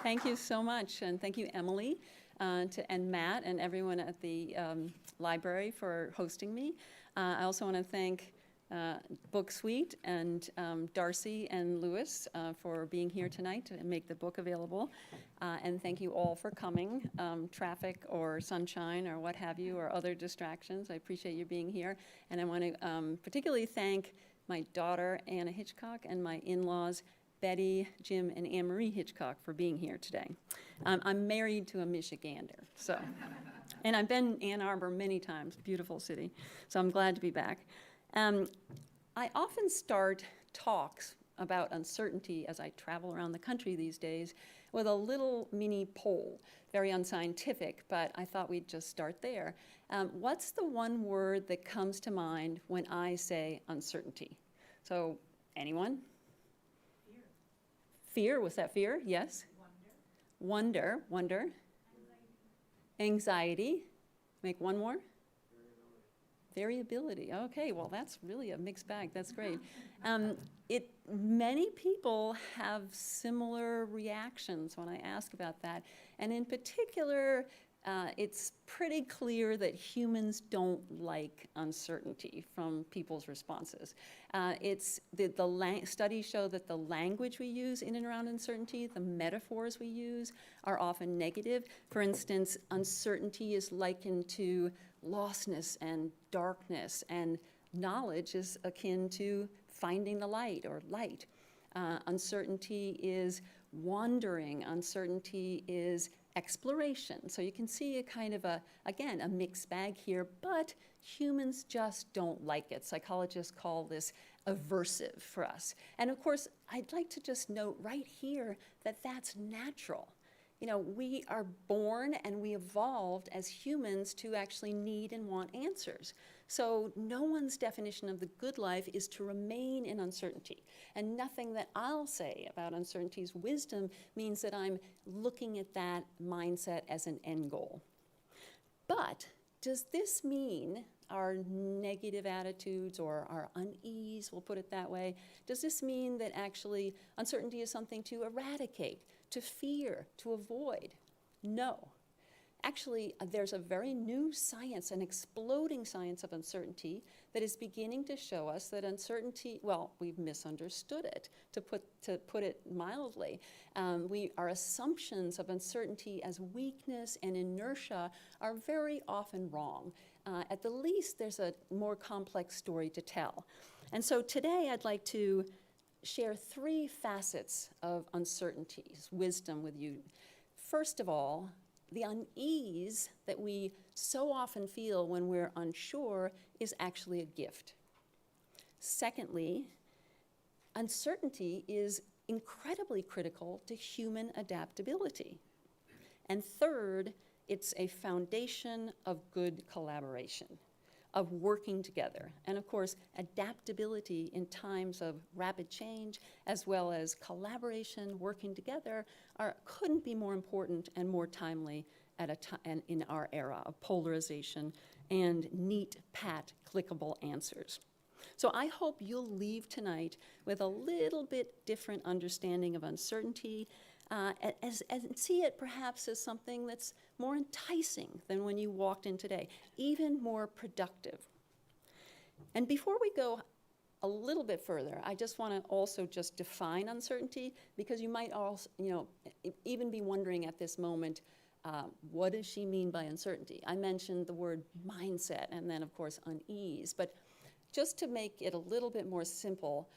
Thank you so much, and thank you, Emily, and Matt, and everyone at the library for hosting me. I also want to thank Book Suite and Darcy and Lewis for being here tonight to make the book available. And thank you all for coming, traffic or sunshine or what have you, or other distractions. I appreciate you being here. And I want to particularly thank my daughter, Anna Hitchcock, and my in-laws, Betty, Jim, and Anne Marie Hitchcock, for being here today. I'm married to a Michigander, so. And I've been in Ann Arbor many times, beautiful city, so I'm glad to be back. I often start talks about uncertainty as I travel around the country these days with a little mini poll, very unscientific, but I thought we'd just start there. What's the one word that comes to mind when I say uncertainty? So, anyone? Fear. Fear, was that fear? Yes? Wonder. Wonder. Anxiety. Make one more. Variability. Okay, well, that's really a mixed bag. That's great. Many people have similar reactions when I ask about that. And in particular, it's pretty clear that humans don't like uncertainty from people's responses. Studies show that the language we use in and around uncertainty, the metaphors we use, are often negative. For instance, uncertainty is likened to lostness and darkness, and knowledge is akin to finding the light or light. Uncertainty is wandering. Uncertainty is exploration. So you can see a kind of again, a mixed bag here, but humans just don't like it. Psychologists call this aversive for us. And of course, I'd like to just note right here that that's natural. You know, we are born and we evolved as humans to actually need and want answers. So no one's definition of the good life is to remain in uncertainty. And nothing that I'll say about uncertainty's wisdom means that I'm looking at that mindset as an end goal. But does this mean our negative attitudes or our unease, we'll put it that way, does this mean that actually uncertainty is something to eradicate, to fear, to avoid? No. Actually, there's a very new science, an exploding science of uncertainty, that is beginning to show us that uncertainty, well, we've misunderstood it, to put it mildly. Our assumptions of uncertainty as weakness and inertia are very often wrong. At the least, there's a more complex story to tell. And so today I'd like to share three facets of uncertainty's wisdom with you. First of all, the unease that we so often feel when we're unsure is actually a gift. Secondly, uncertainty is incredibly critical to human adaptability. And third, it's a foundation of good collaboration, of working together. And of course, adaptability in times of rapid change, as well as collaboration, working together, couldn't be more important and more timely at a time in our era of polarization and neat, pat, clickable answers. So I hope you'll leave tonight with a little bit different understanding of uncertainty, and see it perhaps as something that's more enticing than when you walked in today, even more productive. And before we go a little bit further, I just want to also just define uncertainty, because you might also, even be wondering at this moment, what does she mean by uncertainty? I mentioned the word mindset and then, of course, unease. But just to make it a little bit more simple,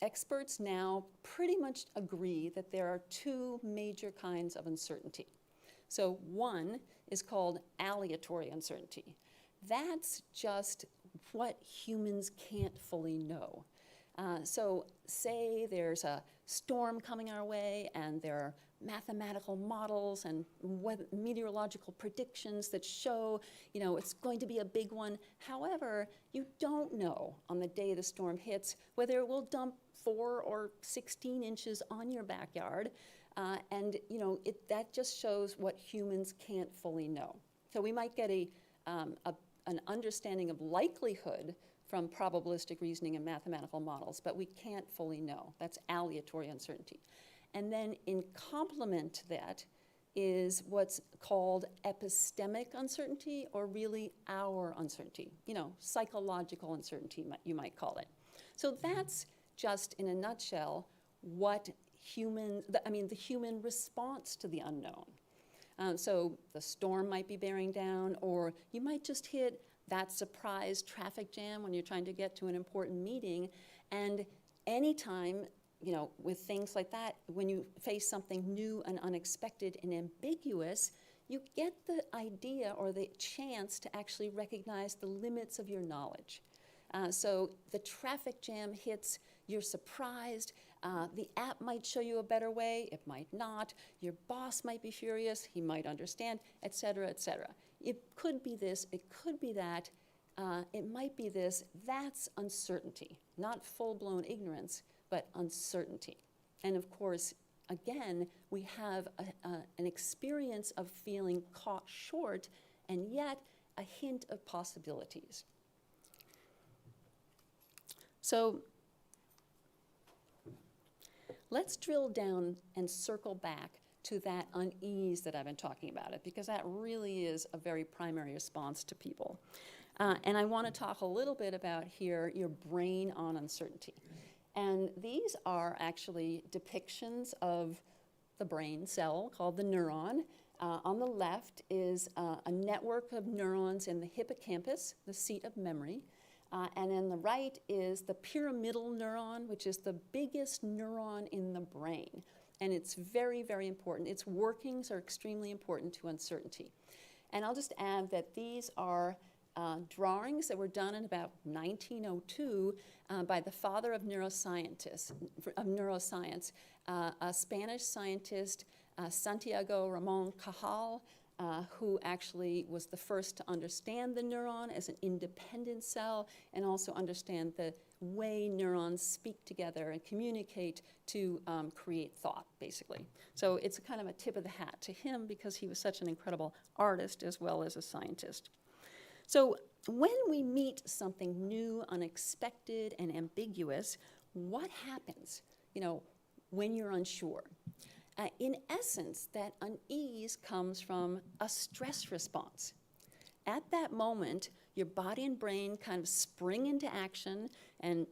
experts now pretty much agree that there are two major kinds of uncertainty. So one is called aleatory uncertainty. That's just what humans can't fully know. So say there's a storm coming our way and there are mathematical models and meteorological predictions that show, it's going to be a big one. However, you don't know on the day the storm hits whether it will dump 4 or 16 inches on your backyard. That just shows what humans can't fully know. So we might get an understanding of likelihood from probabilistic reasoning and mathematical models, but we can't fully know. That's aleatory uncertainty. And then in complement to that is what's called epistemic uncertainty, or really our uncertainty, psychological uncertainty, you might call it. So that's just in a nutshell what the human response to the unknown. So the storm might be bearing down, or you might just hit that surprise traffic jam when you're trying to get to an important meeting. And anytime, with things like that, when you face something new and unexpected and ambiguous, you get the idea or the chance to actually recognize the limits of your knowledge. So the traffic jam hits, you're surprised, the app might show you a better way, it might not, your boss might be furious, he might understand, et cetera, et cetera. It could be this, it could be that, it might be this. That's uncertainty, not full-blown ignorance, but uncertainty. And of course, again, we have an experience of feeling caught short, and yet a hint of possibilities. So let's drill down and circle back to that unease that I've been talking about it, because that really is a very primary response to people. And I want to talk a little bit about here your brain on uncertainty. And these are actually depictions of the brain cell called the neuron. On the left is a network of neurons in the hippocampus, the seat of memory. And on the right is the pyramidal neuron, which is the biggest neuron in the brain. And it's very, very important. Its workings are extremely important to uncertainty. And I'll just add that these are drawings that were done in about 1902 by the father of neuroscience, a Spanish scientist, Santiago Ramon Cajal, who actually was the first to understand the neuron as an independent cell and also understand the way neurons speak together and communicate to create thought, basically. So it's a kind of a tip of the hat to him because he was such an incredible artist as well as a scientist. So when we meet something new, unexpected, and ambiguous, what happens, when you're unsure? In essence, that unease comes from a stress response. At that moment, your body and brain kind of spring into action, and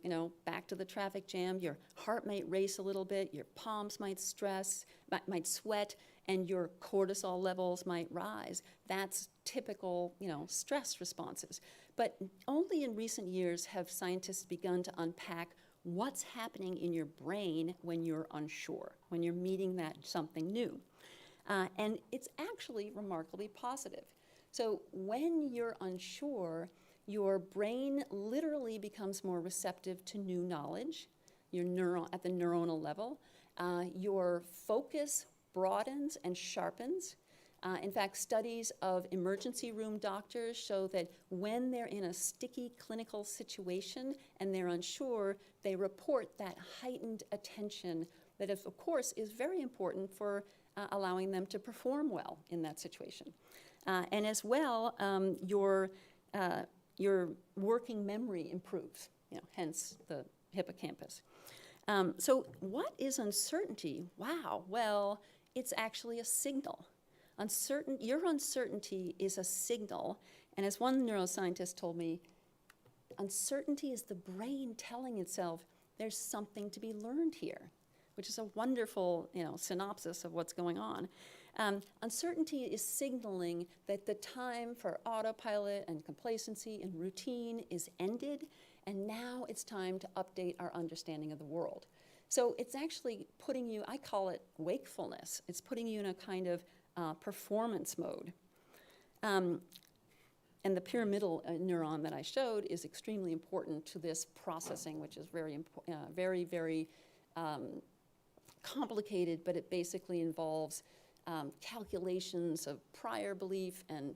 back to the traffic jam, your heart might race a little bit, your palms might sweat, and your cortisol levels might rise. That's typical, stress responses. But only in recent years have scientists begun to unpack what's happening in your brain when you're unsure, when you're meeting that something new. And it's actually remarkably positive. So when you're unsure, your brain literally becomes more receptive to new knowledge, at the neuronal level. Your focus broadens and sharpens. In fact, studies of emergency room doctors show that when they're in a sticky clinical situation and they're unsure, they report that heightened attention that, of course, is very important for allowing them to perform well in that situation. And as well, your working memory improves, hence the hippocampus. So what is uncertainty? Wow, well, it's actually a signal. Your uncertainty is a signal, and as one neuroscientist told me, uncertainty is the brain telling itself there's something to be learned here, which is a wonderful, synopsis of what's going on. Uncertainty is signaling that the time for autopilot and complacency and routine is ended, and now it's time to update our understanding of the world. So it's actually putting you, I call it wakefulness. It's putting you in a kind of performance mode. And the pyramidal neuron that I showed is extremely important to this processing, which is very, very complicated, but it basically involves calculations of prior belief and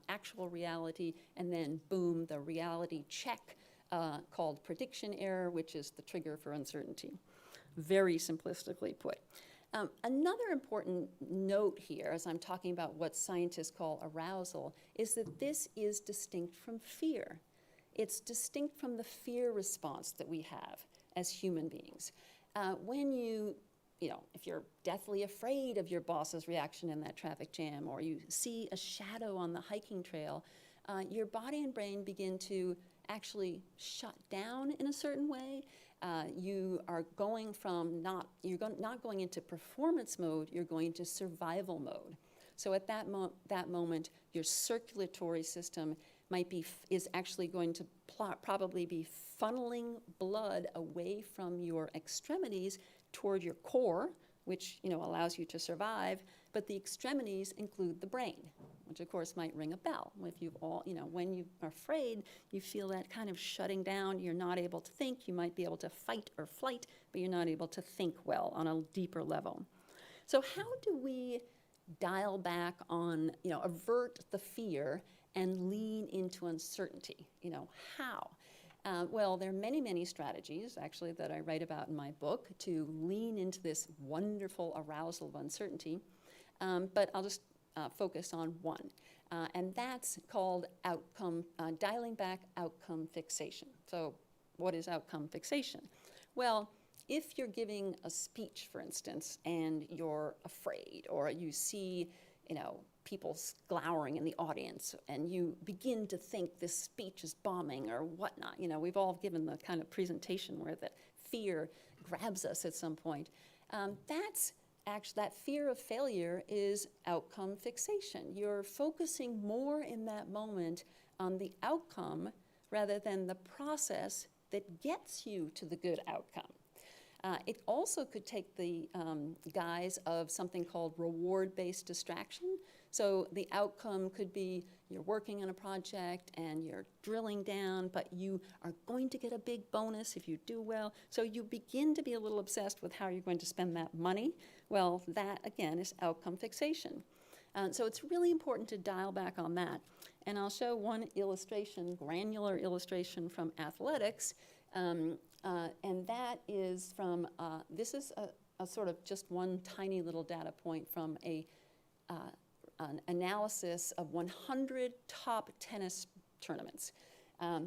actual reality, and then boom, the reality check called prediction error, which is the trigger for uncertainty. Very simplistically put. Another important note here, as I'm talking about what scientists call arousal, is that this is distinct from fear. It's distinct from the fear response that we have as human beings. When you if you're deathly afraid of your boss's reaction in that traffic jam, or you see a shadow on the hiking trail, your body and brain begin to actually shut down in a certain way. You are going from not going into performance mode, you're going to survival mode. So at that moment, your circulatory system is actually going to probably be funneling blood away from your extremities toward your core, which allows you to survive. But the extremities include the brain, which of course might ring a bell. If when you are afraid, you feel that kind of shutting down. You're not able to think. You might be able to fight or flight, but you're not able to think well on a deeper level. So how do we dial back on, avert the fear and lean into uncertainty? How? Well, there are many, many strategies, actually, that I write about in my book to lean into this wonderful arousal of uncertainty, but I'll just focus on one, and that's called dialing back outcome fixation. So what is outcome fixation? Well, if you're giving a speech, for instance, and you're afraid, or you see, people glowering in the audience, and you begin to think this speech is bombing or whatnot. We've all given the kind of presentation where that fear grabs us at some point. That fear of failure is outcome fixation. You're focusing more in that moment on the outcome rather than the process that gets you to the good outcome. It also could take the guise of something called reward-based distraction. So the outcome could be you're working on a project and you're drilling down, but you are going to get a big bonus if you do well. So you begin to be a little obsessed with how you're going to spend that money. Well, that, again, is outcome fixation. So it's really important to dial back on that. And I'll show one illustration, granular illustration from athletics. And that is from, this is a sort of just one tiny little data point from an analysis of 100 top tennis tournaments.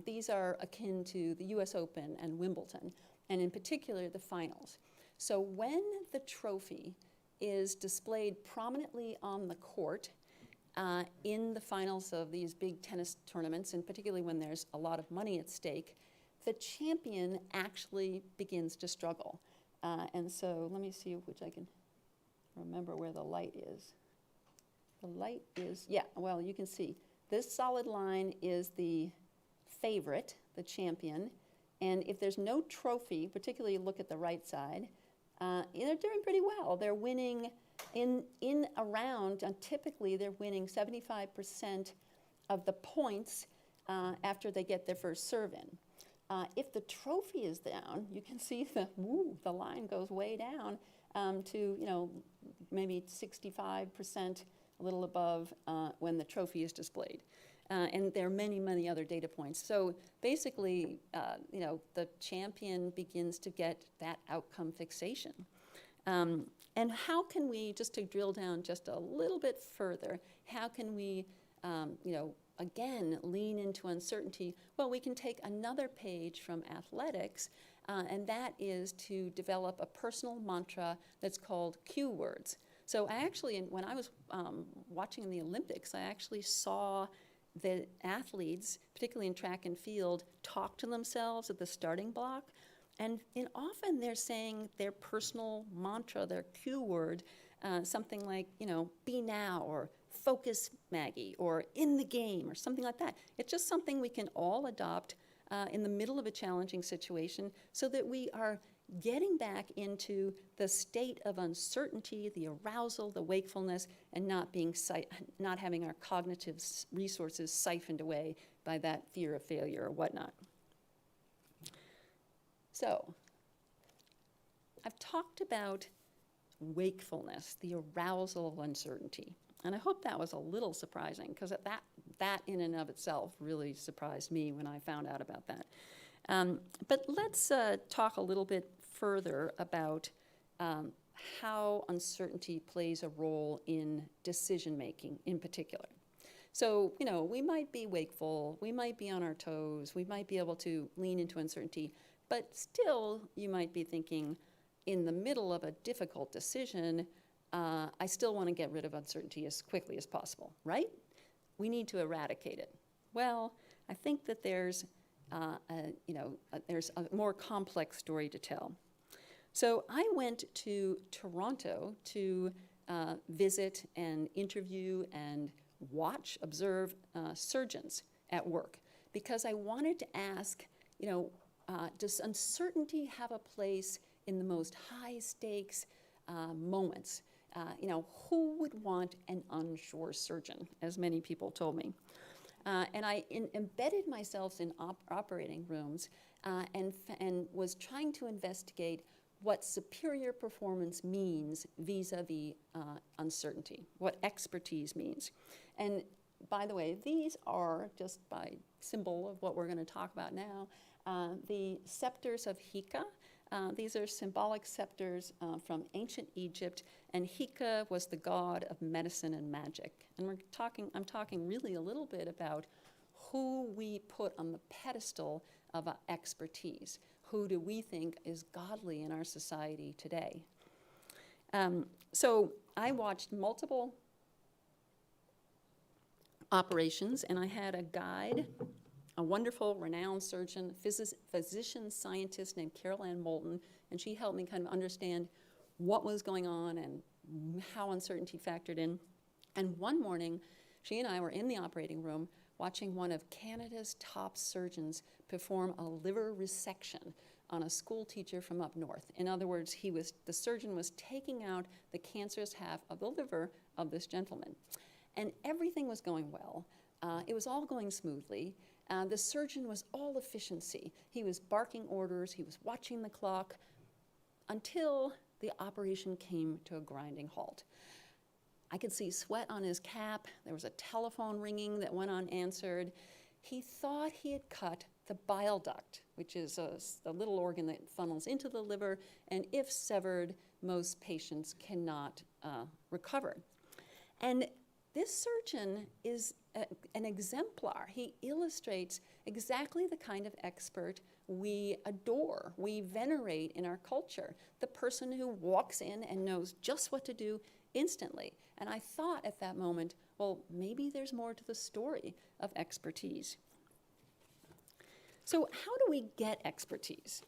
These are akin to the US Open and Wimbledon, and in particular the finals. So when the trophy is displayed prominently on the court in the finals of these big tennis tournaments, and particularly when there's a lot of money at stake, the champion actually begins to struggle. And so let me see which I can remember where the light is. The light is, well, you can see this solid line is the favorite, the champion. And if there's no trophy, particularly look at the right side, they're doing pretty well. They're winning in a round, typically they're winning 75% of the points after they get their first serve in. If the trophy is down, you can see the line goes way down to maybe 65%, a little above when the trophy is displayed. And there are many, many other data points. So basically, the champion begins to get that outcome fixation. And how can we, just to drill down just a little bit further, how can we, again, lean into uncertainty? Well, we can take another page from athletics, and that is to develop a personal mantra that's called cue words. So I actually, when I was watching the Olympics, I actually saw the athletes, particularly in track and field, talk to themselves at the starting block. And often they're saying their personal mantra, their cue word, something like, be now, or focus, Maggie, or in the game, or something like that. It's just something we can all adopt in the middle of a challenging situation so that we are getting back into the state of uncertainty, the arousal, the wakefulness, and not having our cognitive resources siphoned away by that fear of failure or whatnot. So, I've talked about wakefulness, the arousal of uncertainty. And I hope that was a little surprising, because that in and of itself really surprised me when I found out about that. But let's talk a little bit further about how uncertainty plays a role in decision-making in particular. So, we might be wakeful, we might be on our toes, we might be able to lean into uncertainty, but still you might be thinking, in the middle of a difficult decision, I still want to get rid of uncertainty as quickly as possible, right? We need to eradicate it. Well, I think that there's a more complex story to tell. So I went to Toronto to visit and interview and observe surgeons at work, because I wanted to ask, does uncertainty have a place in the most high-stakes moments? Who would want an unsure surgeon, as many people told me? And I embedded myself in operating rooms and was trying to investigate what superior performance means vis-a-vis uncertainty, what expertise means. And by the way, these are, just by symbol of what we're going to talk about now, the scepters of Hika. These are symbolic scepters from ancient Egypt, and Hika was the god of medicine and magic. And I'm talking really a little bit about who we put on the pedestal of expertise. Who do we think is godly in our society today? So I watched multiple operations, and I had a guide, a wonderful, renowned surgeon, physician scientist named Carol Ann Moulton, and she helped me kind of understand what was going on and how uncertainty factored in. And one morning, she and I were in the operating room watching one of Canada's top surgeons perform a liver resection on a school teacher from up north. In other words, the surgeon was taking out the cancerous half of the liver of this gentleman. And everything was going well. It was all going smoothly. The surgeon was all efficiency. He was barking orders, he was watching the clock, until the operation came to a grinding halt. I could see sweat on his cap. There was a telephone ringing that went unanswered. He thought he had cut the bile duct, which is a little organ that funnels into the liver, and if severed, most patients cannot recover. And this surgeon is an exemplar. He illustrates exactly the kind of expert we adore, we venerate in our culture, the person who walks in and knows just what to do instantly. And I thought at that moment, well, maybe there's more to the story of expertise. So how do we get expertise?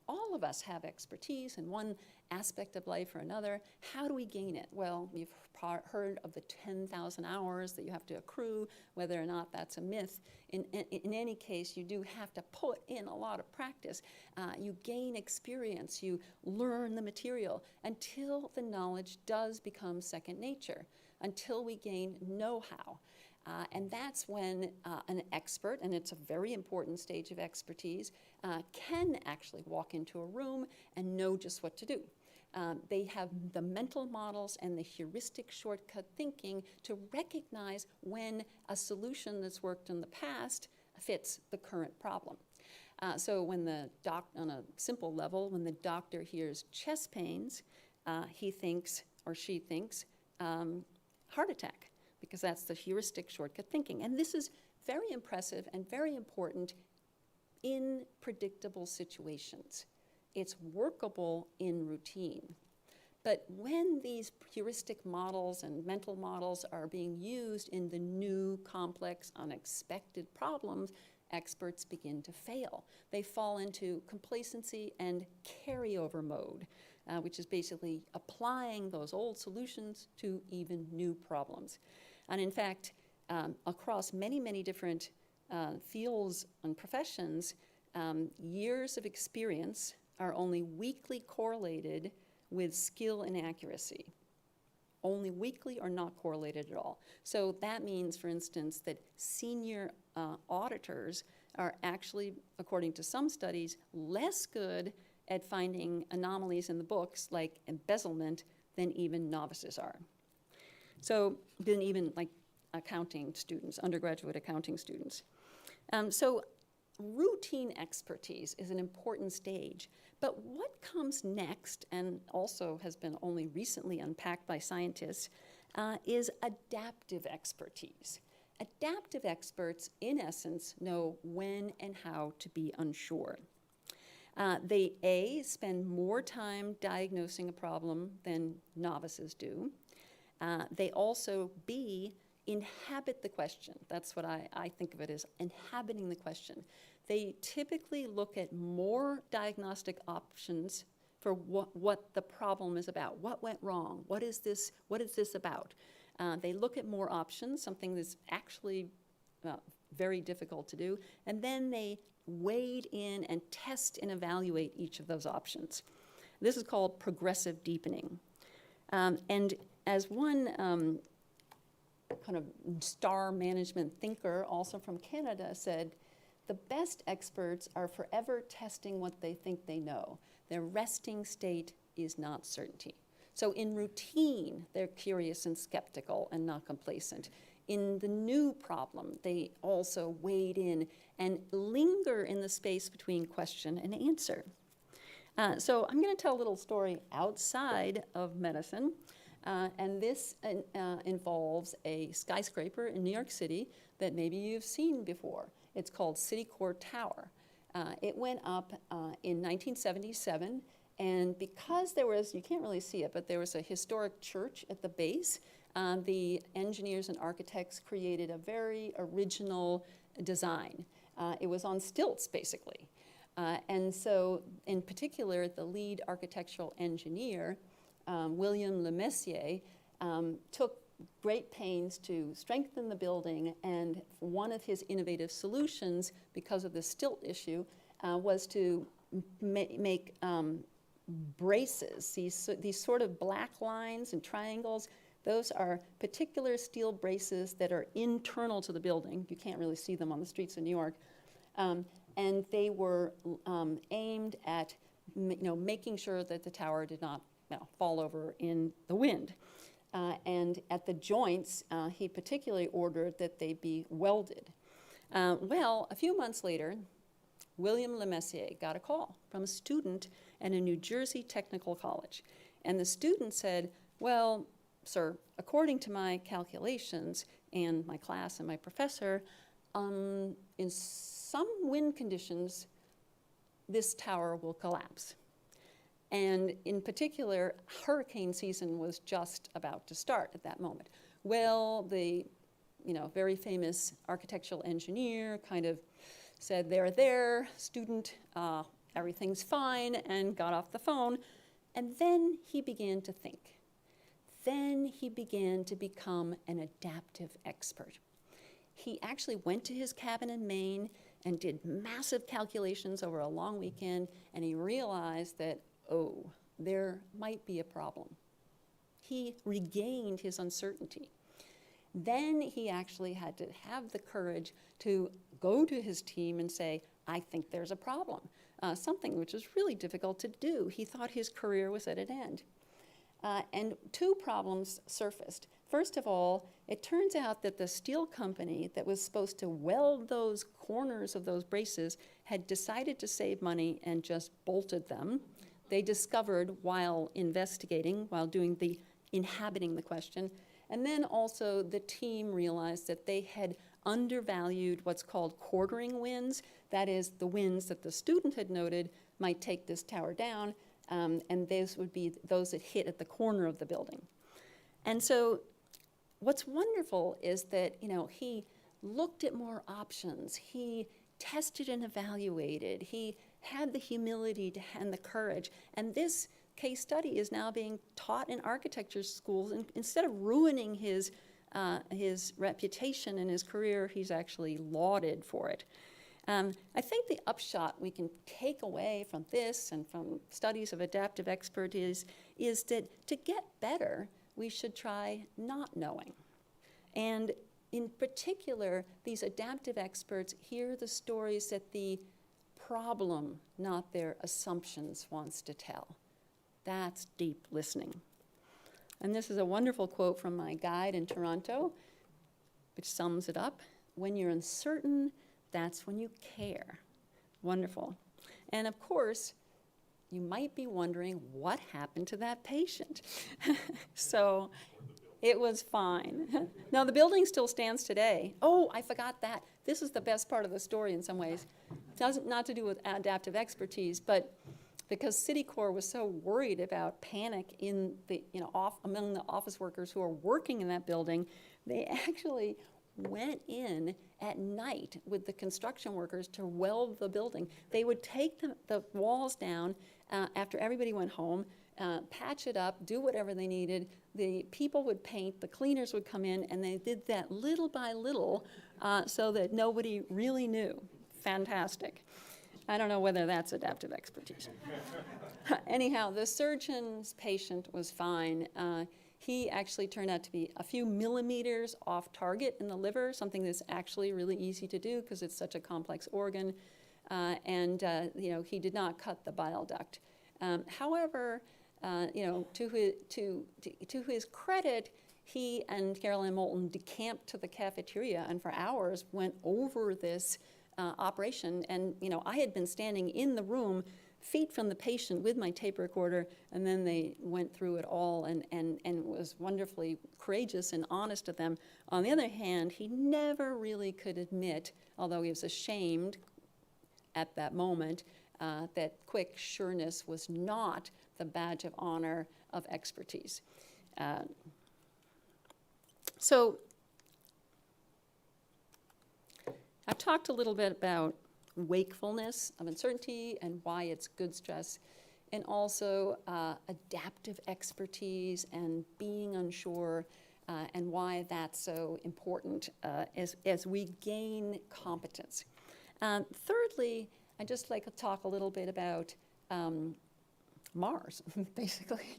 All of us have expertise in one aspect of life or another. How do we gain it? Well, you've heard of the 10,000 hours that you have to accrue, whether or not that's a myth. In any case, you do have to put in a lot of practice. You gain experience, you learn the material until the knowledge does become second nature, until we gain know-how. And that's when an expert, and it's a very important stage of expertise, can actually walk into a room and know just what to do. They have the mental models and the heuristic shortcut thinking to recognize when a solution that's worked in the past fits the current problem. So when on a simple level, when the doctor hears chest pains, he thinks or she thinks heart attack, because that's the heuristic shortcut thinking. And this is very impressive and very important in predictable situations. It's workable in routine. But when these heuristic models and mental models are being used in the new, complex, unexpected problems, experts begin to fail. They fall into complacency and carryover mode, which is basically applying those old solutions to even new problems. And in fact, across many, many different fields and professions, years of experience are only weakly correlated with skill and accuracy. Only weakly or not correlated at all. So that means, for instance, that senior auditors are actually, according to some studies, less good at finding anomalies in the books, like embezzlement, than even novices are. So, than even like accounting students, undergraduate accounting students. So routine expertise is an important stage, but what comes next, and also has been only recently unpacked by scientists, is adaptive expertise. Adaptive experts, in essence, know when and how to be unsure. They, A, spend more time diagnosing a problem than novices do. They also, B, inhabit the question. That's what I think of it as, inhabiting the question. They typically look at more diagnostic options for what the problem is about. What went wrong? What is this about? They look at more options, something that's actually very difficult to do, and then they wade in and test and evaluate each of those options. This is called progressive deepening. And as one kind of star management thinker, also from Canada, said, the best experts are forever testing what they think they know. Their resting state is not certainty. So in routine, they're curious and skeptical and not complacent. In the new problem, they also wade in and linger in the space between question and answer. So I'm going to tell a little story outside of medicine. And this involves a skyscraper in New York City that maybe you've seen before. It's called Citicorp Tower. It went up in 1977, and because there was, you can't really see it, but there was a historic church at the base, the engineers and architects created a very original design. It was on stilts, basically. And so, in particular, the lead architectural engineer, William Le Messier, took great pains to strengthen the building, and one of his innovative solutions, because of the stilt issue, was to make braces, these sort of black lines and triangles. Those are particular steel braces that are internal to the building. You can't really see them on the streets of New York. And they were aimed at making sure that the tower did not fall over in the wind. And at the joints, he particularly ordered that they be welded. Well, a few months later, William Le Messier got a call from a student at a New Jersey technical college. And the student said, well, sir, according to my calculations and my class and my professor, in some wind conditions, this tower will collapse. And in particular, hurricane season was just about to start at that moment. Well, the very famous architectural engineer kind of said, there, student, everything's fine, and got off the phone. And then he began to think. Then he began to become an adaptive expert. He actually went to his cabin in Maine and did massive calculations over a long weekend, and he realized that, oh, there might be a problem. He regained his uncertainty. Then he actually had to have the courage to go to his team and say, I think there's a problem, something which was really difficult to do. He thought his career was at an end. And two problems surfaced. First of all, it turns out that the steel company that was supposed to weld those corners of those braces had decided to save money and just bolted them. They discovered while investigating, while doing the inhabiting the question. And then also the team realized that they had undervalued what's called quartering winds. That is, the winds that the student had noted might take this tower down, and those would be those that hit at the corner of the building. And so what's wonderful is that, he looked at more options. He tested and evaluated. He had the humility and the courage. And this case study is now being taught in architecture schools. And instead of ruining his reputation and his career, he's actually lauded for it. I think the upshot we can take away from this and from studies of adaptive expertise is that to get better, we should try not knowing. And in particular, these adaptive experts hear the stories that the problem, not their assumptions, wants to tell. That's deep listening. And this is a wonderful quote from my guide in Toronto, which sums it up. When you're uncertain, that's when you care. Wonderful. And of course, you might be wondering what happened to that patient. So it was fine. Now, the building still stands today. Oh, I forgot that. This is the best part of the story in some ways. not to do with adaptive expertise, but because Citicorp was so worried about panic in the, among the office workers who are working in that building, they actually went in at night with the construction workers to weld the building. They would take the walls down after everybody went home, patch it up, do whatever they needed. The people would paint, the cleaners would come in, and they did that little by little so that nobody really knew. Fantastic. I don't know whether that's adaptive expertise. Anyhow, the surgeon's patient was fine. He actually turned out to be a few millimeters off target in the liver, something that's actually really easy to do because it's such a complex organ. He did not cut the bile duct. However, to his credit, he and Caroline Moulton decamped to the cafeteria and for hours went over this operation. And, I had been standing in the room feet from the patient with my tape recorder, and then they went through it all and was wonderfully courageous and honest with them. On the other hand, he never really could admit, although he was ashamed at that moment, that quick sureness was not the badge of honor of expertise. So I've talked a little bit about wakefulness of uncertainty and why it's good stress, and also adaptive expertise and being unsure, and why that's so important as we gain competence. Thirdly, I'd just like to talk a little bit about Mars, basically,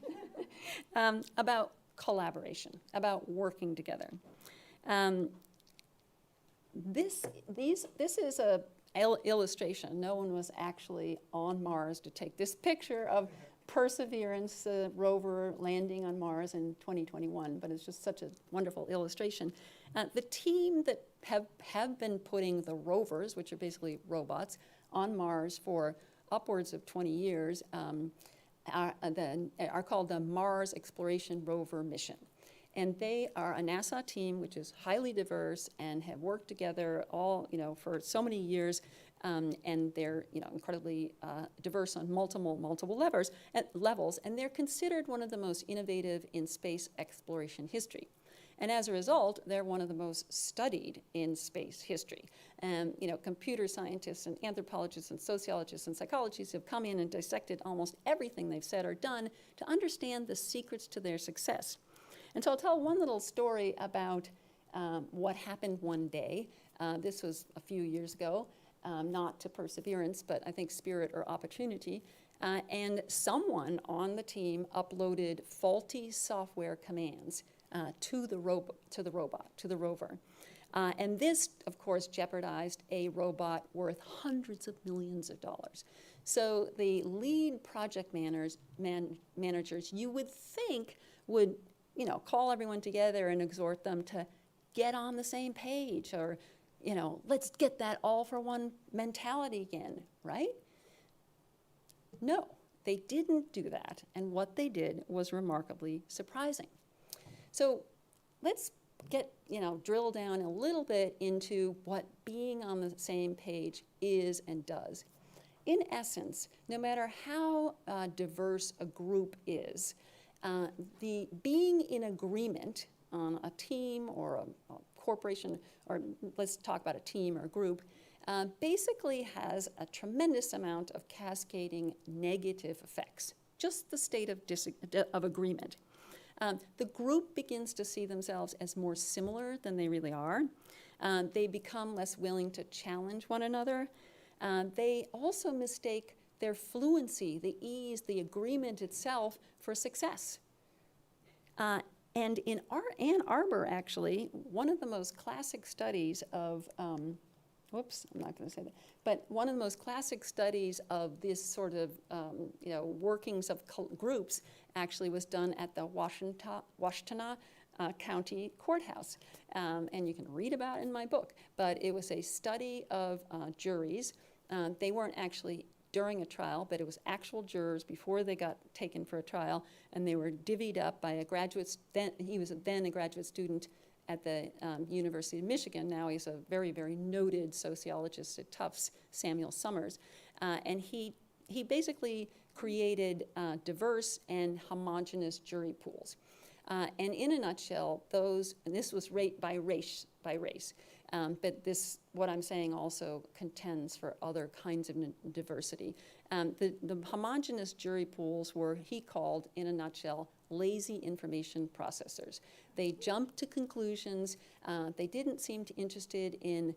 about collaboration, about working together. This is a illustration. No one was actually on Mars to take this picture of Perseverance, the rover landing on Mars in 2021, but it's just such a wonderful illustration. The team that have been putting the rovers, which are basically robots, on Mars for upwards of 20 years are called the Mars Exploration Rover Mission. And they are a NASA team which is highly diverse and have worked together all, for so many years, and they're, incredibly diverse on multiple levels, and they're considered one of the most innovative in space exploration history. And as a result, they're one of the most studied in space history. And, computer scientists and anthropologists and sociologists and psychologists have come in and dissected almost everything they've said or done to understand the secrets to their success. And so I'll tell one little story about what happened one day. This was a few years ago, not to Perseverance, but I think Spirit or Opportunity. And someone on the team uploaded faulty software commands to the rover. And this, of course, jeopardized a robot worth hundreds of millions of dollars. So the lead project managers, you would think, would call everyone together and exhort them to get on the same page, or, let's get that all for one mentality again, right? No, they didn't do that. And what they did was remarkably surprising. So let's drill down a little bit into what being on the same page is and does. In essence, no matter how diverse a group is, the being in agreement on a team or a corporation, or let's talk about a team or a group, basically has a tremendous amount of cascading negative effects, just the state of agreement. The group begins to see themselves as more similar than they really are. They become less willing to challenge one another. They also mistake their fluency, the ease, the agreement itself for success. And in Ann Arbor, actually, one of the most classic studies of, I'm not going to say that, but one of the most classic studies of this sort of, workings of groups actually was done at the Washtenaw County Courthouse. And you can read about it in my book, but it was a study of juries. They weren't actually during a trial, but it was actual jurors before they got taken for a trial, and they were divvied up by a graduate, he was then a graduate student at the University of Michigan. Now he's a very, very noted sociologist at Tufts, Samuel Summers. And he basically created diverse and homogeneous jury pools. And in a nutshell, and this was rate by race, but what I'm saying also contends for other kinds of diversity. The homogeneous jury pools were, he called, in a nutshell, lazy information processors. They jumped to conclusions. They didn't seem to interested in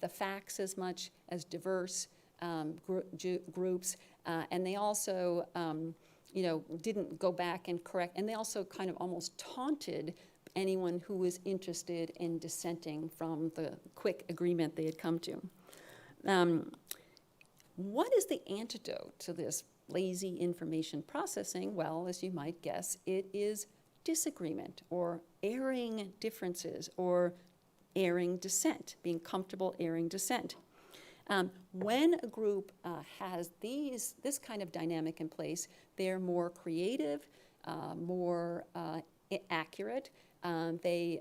the facts as much as diverse groups, and they also, didn't go back and correct, and they also kind of almost taunted anyone who was interested in dissenting from the quick agreement they had come to. What is the antidote to this lazy information processing? Well, as you might guess, it is disagreement, or airing differences, or airing dissent, being comfortable airing dissent. When a group has this kind of dynamic in place, they're more creative, more accurate. Their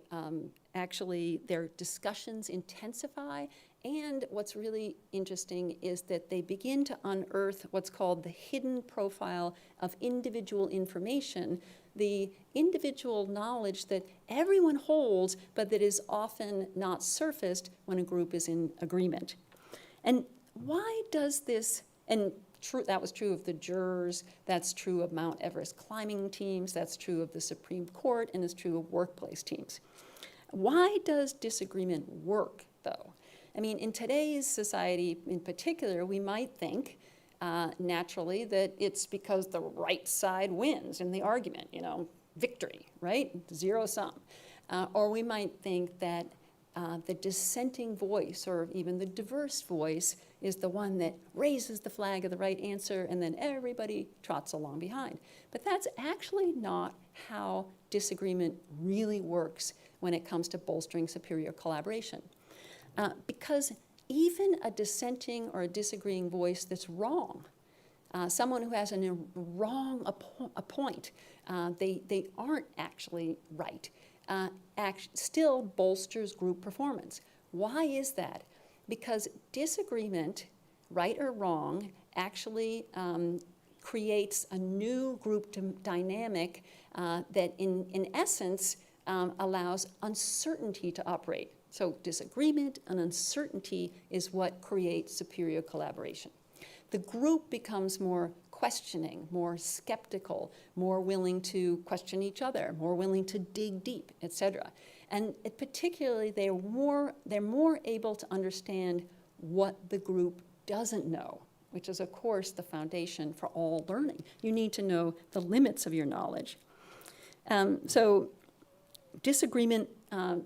discussions intensify, and what's really interesting is that they begin to unearth what's called the hidden profile of individual information, the individual knowledge that everyone holds, but that is often not surfaced when a group is in agreement. And why does this, and that was true of the jurors, that's true of Mount Everest climbing teams, that's true of the Supreme Court, and it's true of workplace teams. Why does disagreement work, though? I mean, in today's society in particular, we might think naturally that it's because the right side wins in the argument, victory, right? Zero sum. Or we might think that the dissenting voice, or even the diverse voice, is the one that raises the flag of the right answer, and then everybody trots along behind. But that's actually not how disagreement really works when it comes to bolstering superior collaboration. Because even a dissenting or a disagreeing voice that's wrong, someone who has a wrong point, they aren't actually right, still bolsters group performance. Why is that? Because disagreement, right or wrong, actually creates a new group dynamic that in essence allows uncertainty to operate. So disagreement and uncertainty is what creates superior collaboration. The group becomes more questioning, more skeptical, more willing to question each other, more willing to dig deep, etc. And particularly, they're more able to understand what the group doesn't know, which is, of course, the foundation for all learning. You need to know the limits of your knowledge. So disagreement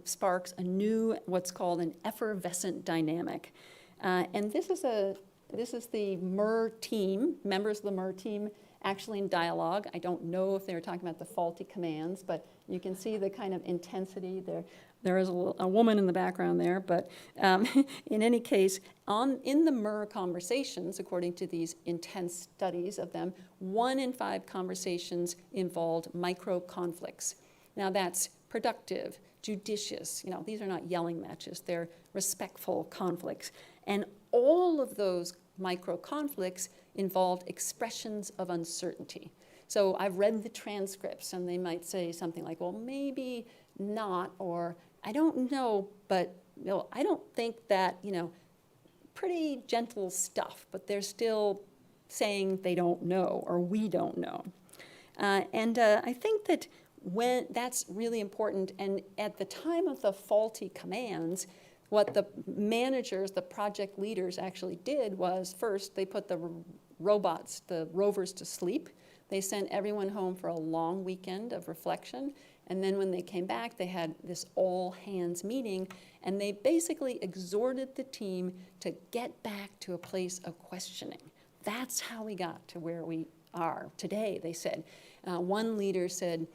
sparks a new, what's called an effervescent dynamic. And this is the MER team, members of the MER team, actually in dialogue. I don't know if they were talking about the faulty commands, but you can see the kind of intensity there. There is a woman in the background there, but in any case, in the MER conversations, according to these intense studies of them, 1 in 5 conversations involved micro-conflicts. Now that's productive, judicious, these are not yelling matches, they're respectful conflicts. And all of those micro-conflicts involved expressions of uncertainty. So I've read the transcripts, and they might say something like, well, maybe not, or I don't know, but I don't think that, pretty gentle stuff, but they're still saying they don't know, or we don't know. And I think that that's really important, and at the time of the faulty commands, what the managers, the project leaders actually did was, first, they put the robots, the rovers, to sleep. They sent everyone home for a long weekend of reflection, and then when they came back, they had this all-hands meeting, and they basically exhorted the team to get back to a place of questioning. That's how we got to where we are today, they said. One leader said,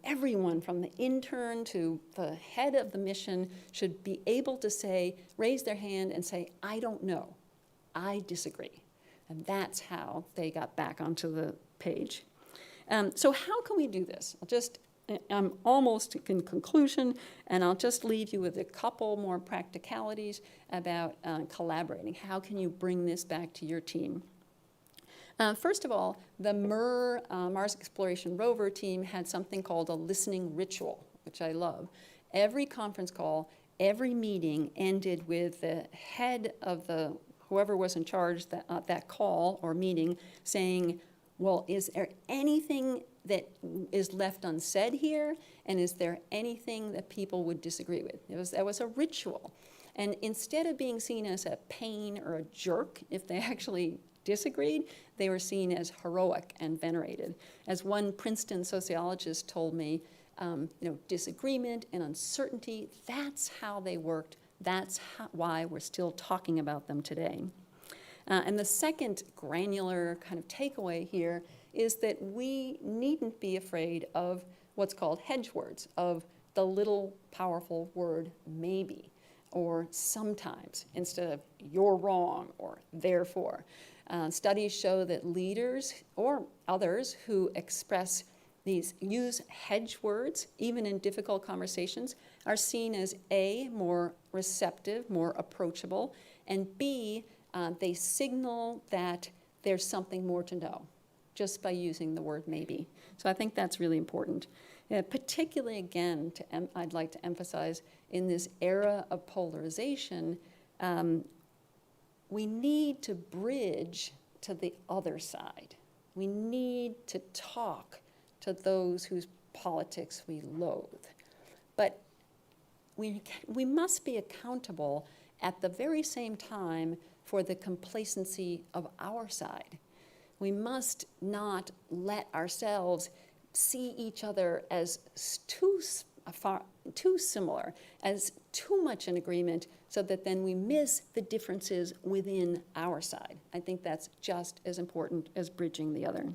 everyone from the intern to the head of the mission should be able to raise their hand and say, I don't know, I disagree. And that's how they got back onto the page. So how can we do this? I'll just I'm almost in conclusion, and I'll just leave you with a couple more practicalities about collaborating. How can you bring this back to your team? First of all, the Mars Exploration Rover team had something called a listening ritual, which I love. Every conference call, every meeting ended with the head of whoever was in charge that call or meeting saying, well, is there anything that is left unsaid here? And is there anything that people would disagree with? That was a ritual. And instead of being seen as a pain or a jerk, if they actually disagreed, they were seen as heroic and venerated. As one Princeton sociologist told me, disagreement and uncertainty, that's how they worked. That's why we're still talking about them today. And the second granular kind of takeaway here is that we needn't be afraid of what's called hedge words, of the little powerful word maybe, or sometimes, instead of you're wrong or therefore. Studies show that leaders or others who use hedge words, even in difficult conversations, are seen as A, more receptive, more approachable, and B, they signal that there's something more to know just by using the word maybe. So I think that's really important. Particularly, again, I'd like to emphasize, in this era of polarization, we need to bridge to the other side. We need to talk to those whose politics we loathe. But we must be accountable at the very same time for the complacency of our side. We must not let ourselves see each other as too similar, as too much in agreement, so that then we miss the differences within our side. I think that's just as important as bridging the other.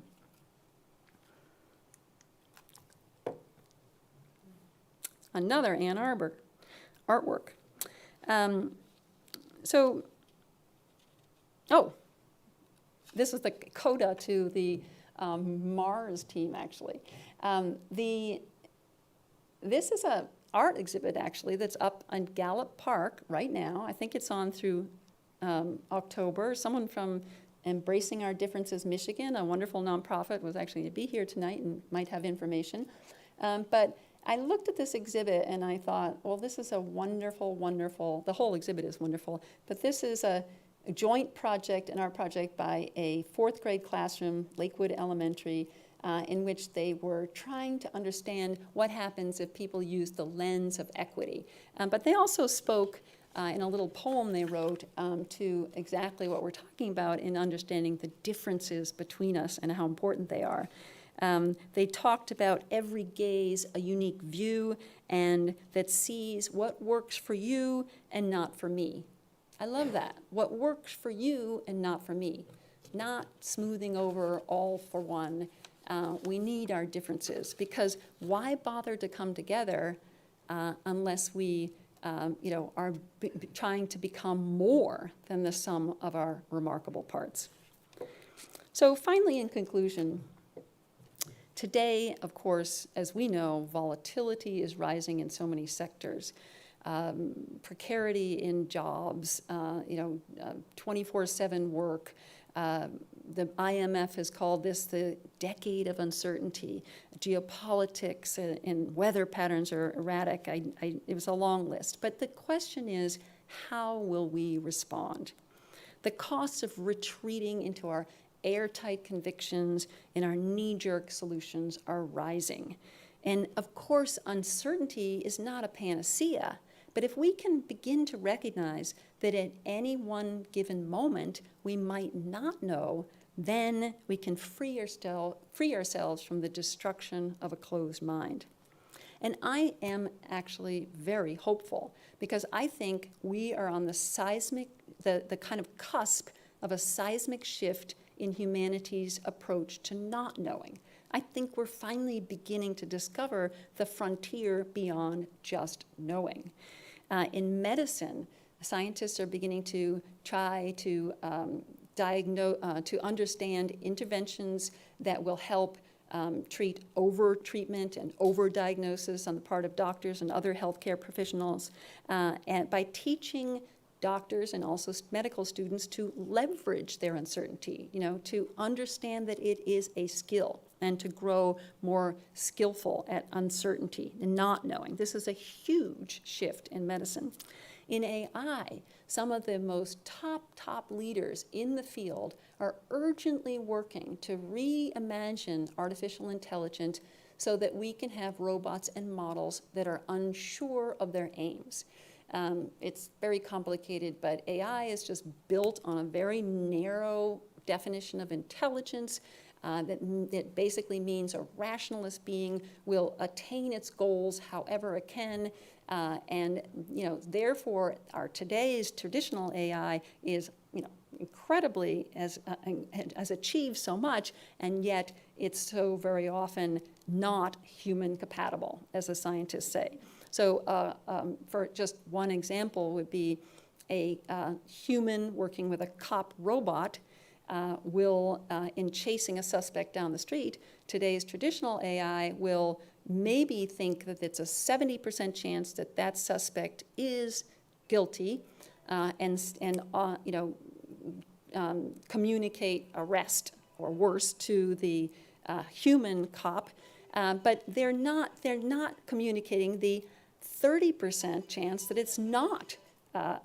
Another Ann Arbor artwork. This is the coda to the Mars team, actually. This is an art exhibit, actually, that's up on Gallup Park right now. I think it's on through October. Someone from Embracing Our Differences, Michigan, a wonderful nonprofit, was actually to be here tonight and might have information. But I looked at this exhibit and I thought, well, this is a wonderful, wonderful, the whole exhibit is wonderful, but this is a joint project, an art project by a 4th grade classroom, Lakewood Elementary, in which they were trying to understand what happens if people use the lens of equity. But they also spoke in a little poem they wrote to exactly what we're talking about in understanding the differences between us and how important they are. They talked about every gaze a unique view and that sees what works for you and not for me. I love that. What works for you and not for me. Not smoothing over all for one. We need our differences, because why bother to come together unless we are trying to become more than the sum of our remarkable parts. So finally, in conclusion, today, of course, as we know, volatility is rising in so many sectors. Precarity in jobs, 24/7 work. The IMF has called this the decade of uncertainty. Geopolitics and weather patterns are erratic. It was a long list. But the question is, how will we respond? The costs of retreating into our airtight convictions and our knee-jerk solutions are rising. And of course, uncertainty is not a panacea. But if we can begin to recognize that at any one given moment we might not know, then we can free ourselves from the destruction of a closed mind. And I am actually very hopeful, because I think we are on the kind of cusp of a seismic shift in humanity's approach to not knowing. I think we're finally beginning to discover the frontier beyond just knowing. In medicine, scientists are beginning to try to diagnose, to understand interventions that will help treat over-treatment and over-diagnosis on the part of doctors and other healthcare professionals, and by teaching doctors and also medical students to leverage their uncertainty, to understand that it is a skill and to grow more skillful at uncertainty and not knowing. This is a huge shift in medicine. In AI, some of the most top leaders in the field are urgently working to reimagine artificial intelligence so that we can have robots and models that are unsure of their aims. It's very complicated, but AI is just built on a very narrow definition of intelligence that basically means a rationalist being will attain its goals however it can. And therefore, our today's traditional AI is, incredibly has achieved so much, and yet it's so very often not human compatible, as the scientists say. So, for just one example, would be a human working with a cop robot will, in chasing a suspect down the street, today's traditional AI will maybe think that it's a 70% chance that that suspect is guilty, and communicate arrest or worse to the human cop, but they're not communicating the 30% chance that it's not that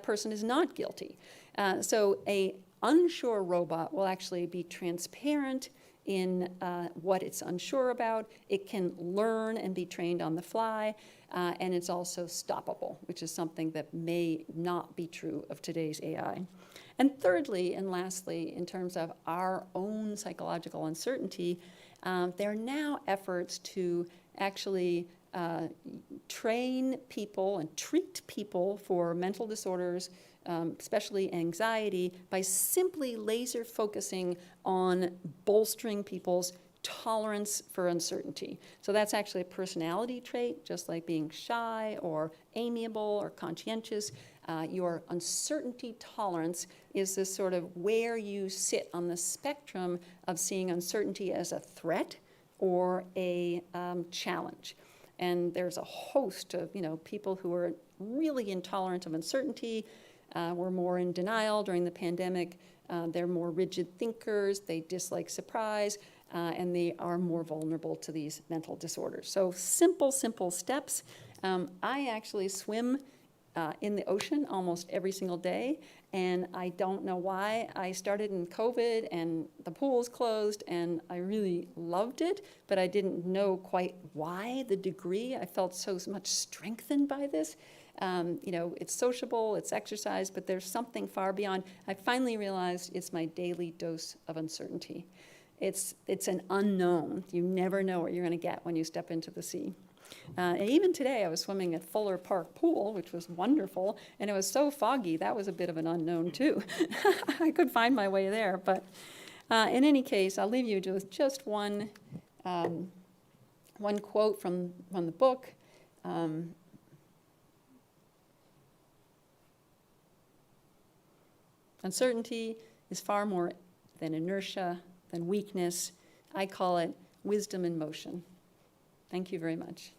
person is not guilty. So a unsure robot will actually be transparent in what it's unsure about. It can learn and be trained on the fly, and it's also stoppable, which is something that may not be true of today's AI. And thirdly, and lastly, in terms of our own psychological uncertainty, there are now efforts to actually train people and treat people for mental disorders, especially anxiety, by simply laser focusing on bolstering people's tolerance for uncertainty. So that's actually a personality trait, just like being shy or amiable or conscientious. Your uncertainty tolerance is this sort of where you sit on the spectrum of seeing uncertainty as a threat or a challenge. And there's a host of people who are really intolerant of uncertainty, were more in denial during the pandemic. They're more rigid thinkers. They dislike surprise, and they are more vulnerable to these mental disorders. So simple steps. I actually swim in the ocean almost every single day, and I don't know why. I started in COVID, and the pool's closed, and I really loved it, but I didn't know quite why, the degree. I felt so much strengthened by this. It's sociable, it's exercise, but there's something far beyond. I finally realized it's my daily dose of uncertainty. It's an unknown. You never know what you're going to get when you step into the sea. And even today, I was swimming at Fuller Park Pool, which was wonderful, and it was so foggy, that was a bit of an unknown too. I could find my way there, but in any case, I'll leave you with just one quote from the book. Uncertainty is far more than inertia, than weakness. I call it wisdom in motion. Thank you very much.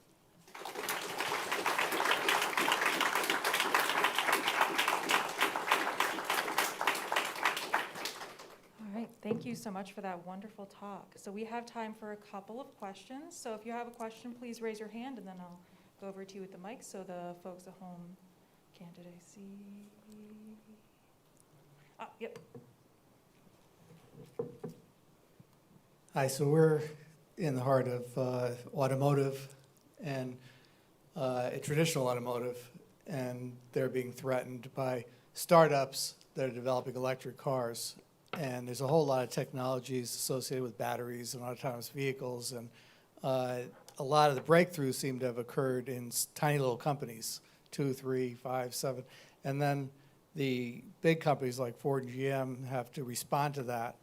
All right, thank you so much for that wonderful talk. So we have time for a couple of questions. So if you have a question, please raise your hand, and then I'll go over to you with the mic so the folks at home can. Did I see? Oh, yep. Hi, so we're in the heart of automotive and traditional automotive, and they're being threatened by startups that are developing electric cars. And there's a whole lot of technologies associated with batteries and autonomous vehicles, and a lot of the breakthroughs seem to have occurred in tiny little companies, 2, 3, 5, 7, and then the big companies like Ford and GM have to respond to that,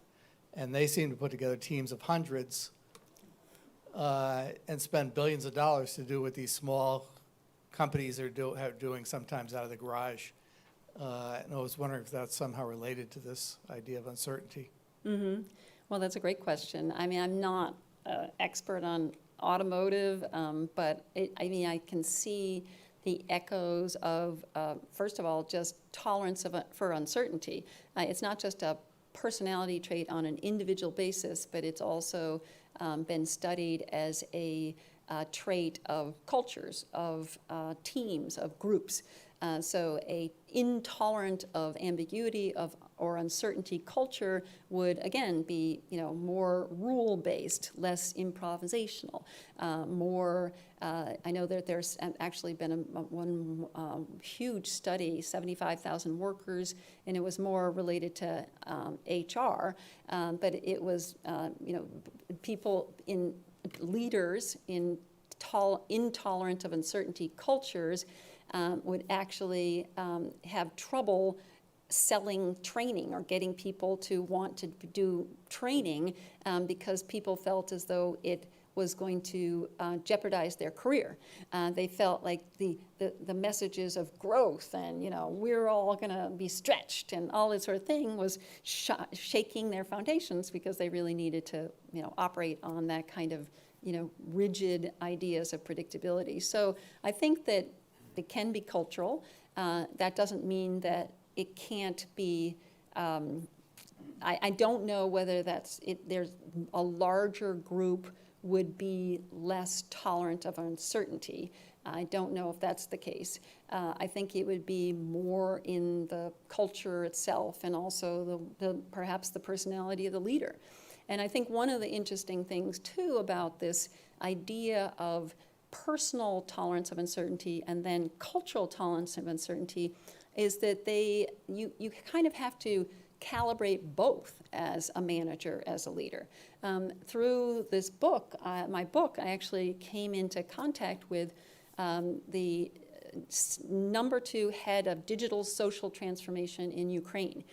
and they seem to put together teams of hundreds and spend billions of dollars to do what these small companies are doing sometimes out of the garage. And I was wondering if that's somehow related to this idea of uncertainty. Mm-hmm. Well, that's a great question. I mean, I'm not an expert on automotive, but I can see the echoes of, first of all, just tolerance for uncertainty. It's not just a personality trait on an individual basis, but it's also been studied as a trait of cultures, of teams, of groups. So a intolerant of ambiguity or uncertainty culture would, again, be more rule-based, less improvisational, more. I know that there's actually been one huge study, 75,000 workers, and it was more related to HR, but it was people in leaders in intolerant of uncertainty cultures would actually have trouble selling training or getting people to want to do training because people felt as though it was going to jeopardize their career. They felt like the messages of growth and, we're all going to be stretched and all this sort of thing was shaking their foundations because they really needed to, operate on that kind of, rigid ideas of predictability. So I think that it can be cultural. That doesn't mean that it can't be. I don't know whether that's it. There's a larger group would be less tolerant of uncertainty. I don't know if that's the case. I think it would be more in the culture itself and also perhaps the personality of the leader. And I think one of the interesting things too about this idea of personal tolerance of uncertainty and then cultural tolerance of uncertainty is that you kind of have to calibrate both as a manager, as a leader. Through this book, my book, I actually came into contact with the number 2 head of digital social transformation in Ukraine.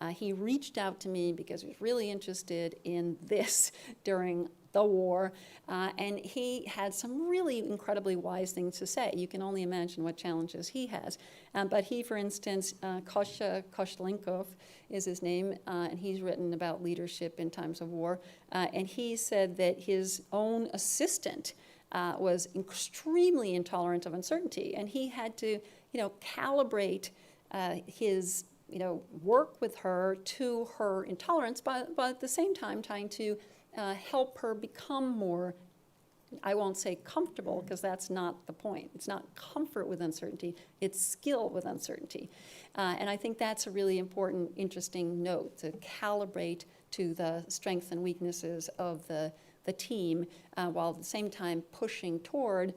He reached out to me because he was really interested in this during the war, and he had some really incredibly wise things to say. You can only imagine what challenges he has. But he, for instance, Kostya Koshlenkov is his name, and he's written about leadership in times of war, and he said that his own assistant was extremely intolerant of uncertainty, and he had to, calibrate his, work with her to her intolerance, but at the same time trying to help her become more, I won't say comfortable, because that's not the point. It's not comfort with uncertainty, it's skill with uncertainty. And I think that's a really important, interesting note, to calibrate to the strengths and weaknesses of the team, while at the same time pushing toward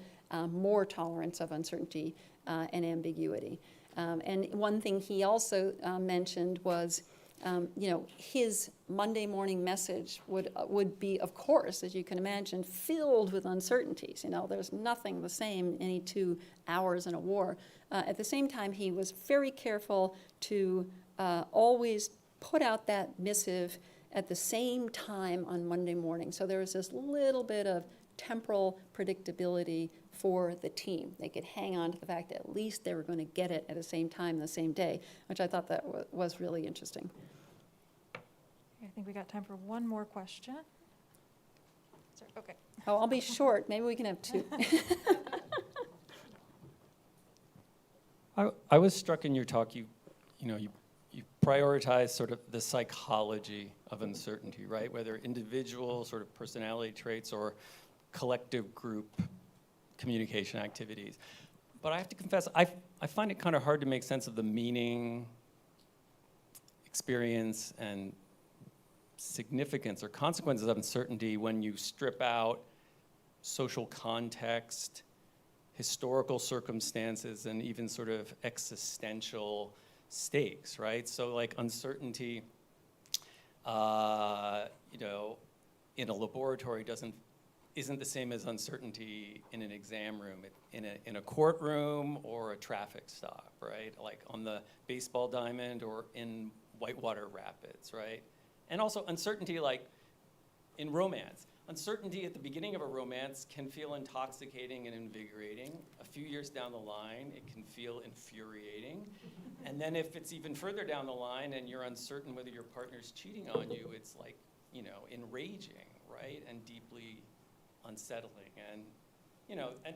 more tolerance of uncertainty and ambiguity. And one thing he also mentioned was, his Monday morning message would be, of course, as you can imagine, filled with uncertainties. There's nothing the same any 2 hours in a war. At the same time, he was very careful to always put out that missive at the same time on Monday morning. So there was this little bit of temporal predictability for the team. They could hang on to the fact that at least they were going to get it at the same time, the same day, which I thought that was really interesting. I think we got time for one more question. Sorry, okay. Oh, I'll be short. Maybe we can have 2. I was struck in your talk, you prioritize sort of the psychology of uncertainty, right? Whether individual sort of personality traits or collective group communication activities. But I have to confess, I find it kind of hard to make sense of the meaning, experience, and significance or consequences of uncertainty when you strip out social context, historical circumstances, and even sort of existential stakes, right? So like uncertainty, in a laboratory isn't the same as uncertainty in an exam room, in a courtroom or a traffic stop, right? Like on the baseball diamond or in Whitewater Rapids, right? And also uncertainty like in romance. Uncertainty at the beginning of a romance can feel intoxicating and invigorating. A few years down the line, it can feel infuriating. And then if it's even further down the line and you're uncertain whether your partner's cheating on you, it's like, enraging, right? And deeply unsettling. And, and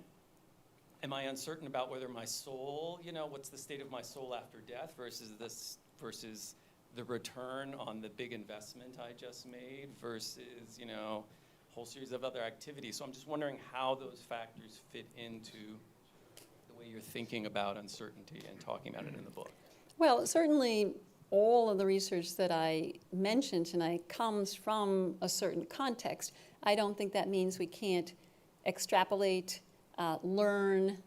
am I uncertain about whether my soul, what's the state of my soul after death versus the return on the big investment I just made versus, a whole series of other activities. So I'm just wondering how those factors fit into the way you're thinking about uncertainty and talking about it in the book. Well, certainly all of the research that I mentioned tonight comes from a certain context. I don't think that means we can't extrapolate, learn.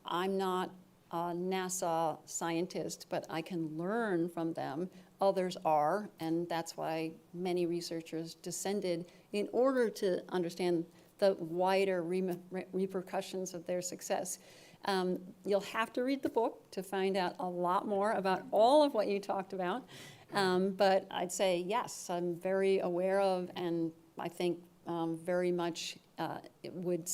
I'm not a NASA scientist, but I can learn from them. Others are, and that's why many researchers descended in order to understand the wider repercussions of their success. You'll have to read the book to find out a lot more about all of what you talked about. But I'd say, yes, I'm very aware of, and I think very much would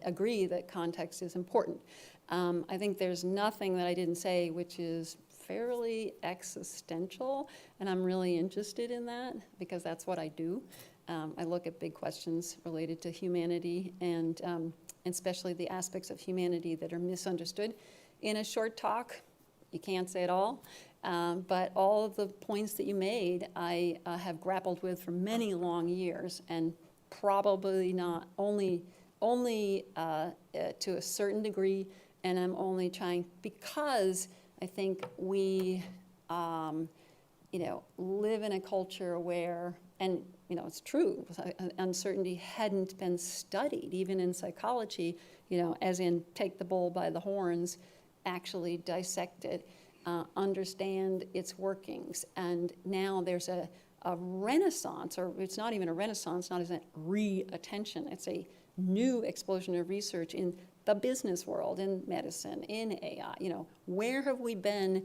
agree that context is important. I think there's nothing that I didn't say which is fairly existential, and I'm really interested in that because that's what I do. I look at big questions related to humanity and especially the aspects of humanity that are misunderstood. In a short talk, you can't say it all, but all of the points that you made, I have grappled with for many long years, and probably not only to a certain degree, and I'm only trying because I think we, live in a culture where, and it's true, uncertainty hadn't been studied, even in psychology, as in take the bull by the horns, actually dissect it, understand its workings. And now there's a renaissance, or it's not even a renaissance, not even re-attention, it's a new explosion of research in the business world, in medicine, in AI. Where have we been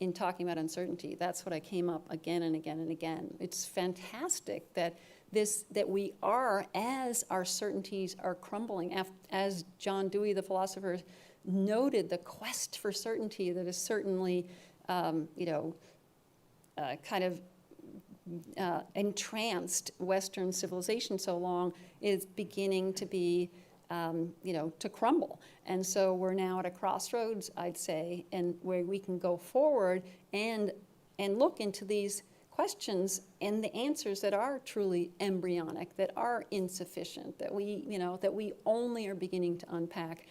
in talking about uncertainty? That's what I came up again and again and again. It's fantastic that we are, as our certainties are crumbling, as John Dewey, the philosopher, noted, the quest for certainty that is certainly, entranced Western civilization so long is beginning to be, to crumble. And so we're now at a crossroads, I'd say, and where we can go forward and look into these questions and the answers that are truly embryonic, that are insufficient, that we only are beginning to unpack,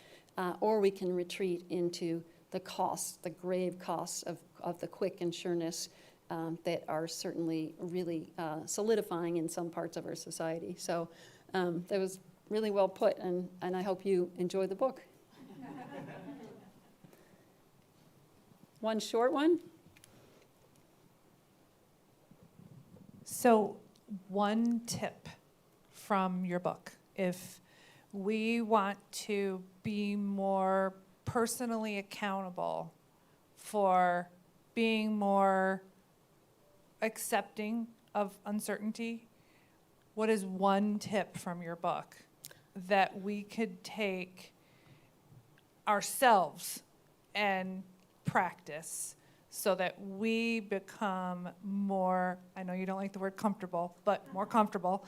or we can retreat into the costs, the grave costs of the quick and sureness that are certainly really solidifying in some parts of our society. So that was really well put, and I hope you enjoy the book. One short one? So, one tip from your book, if we want to be more personally accountable for being more accepting of uncertainty, what is one tip from your book that we could take ourselves and practice so that we become more, I know you don't like the word comfortable, but more comfortable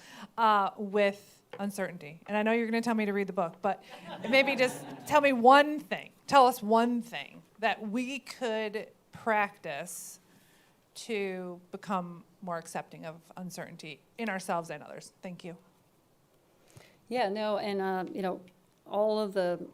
with uncertainty? And I know you're going to tell me to read the book, but maybe just tell us one thing that we could practice to become more accepting of uncertainty in ourselves and others. Thank you. Yeah, no, and all of the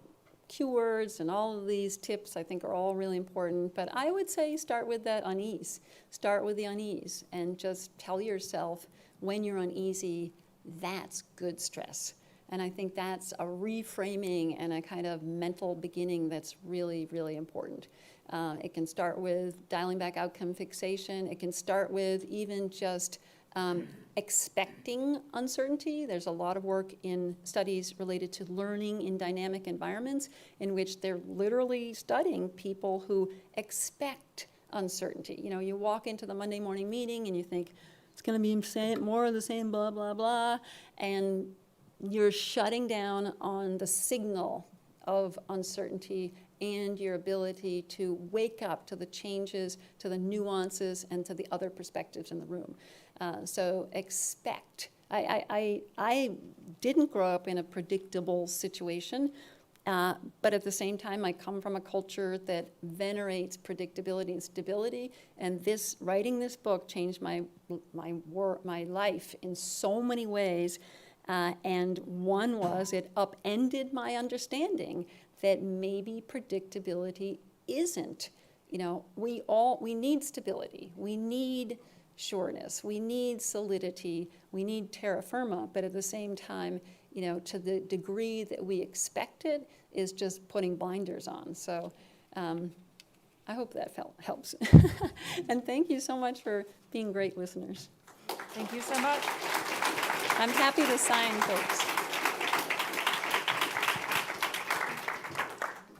keywords and all of these tips I think are all really important, but I would say start with that unease. Start with the unease and just tell yourself when you're uneasy, that's good stress. And I think that's a reframing and a kind of mental beginning that's really, really important. It can start with dialing back outcome fixation. It can start with even just expecting uncertainty. There's a lot of work in studies related to learning in dynamic environments in which they're literally studying people who expect uncertainty. You walk into the Monday morning meeting and you think, it's going to be more of the same, blah, blah, blah, and you're shutting down on the signal of uncertainty and your ability to wake up to the changes, to the nuances, and to the other perspectives in the room. So expect. I didn't grow up in a predictable situation, but at the same time, I come from a culture that venerates predictability and stability. And writing this book changed my life in so many ways. And one was it upended my understanding that maybe predictability isn't. We need stability. We need sureness. We need solidity. We need terra firma. But at the same time, to the degree that we expect it is just putting blinders on. So I hope that helps. And thank you so much for being great listeners. Thank you so much. I'm happy to sign, folks.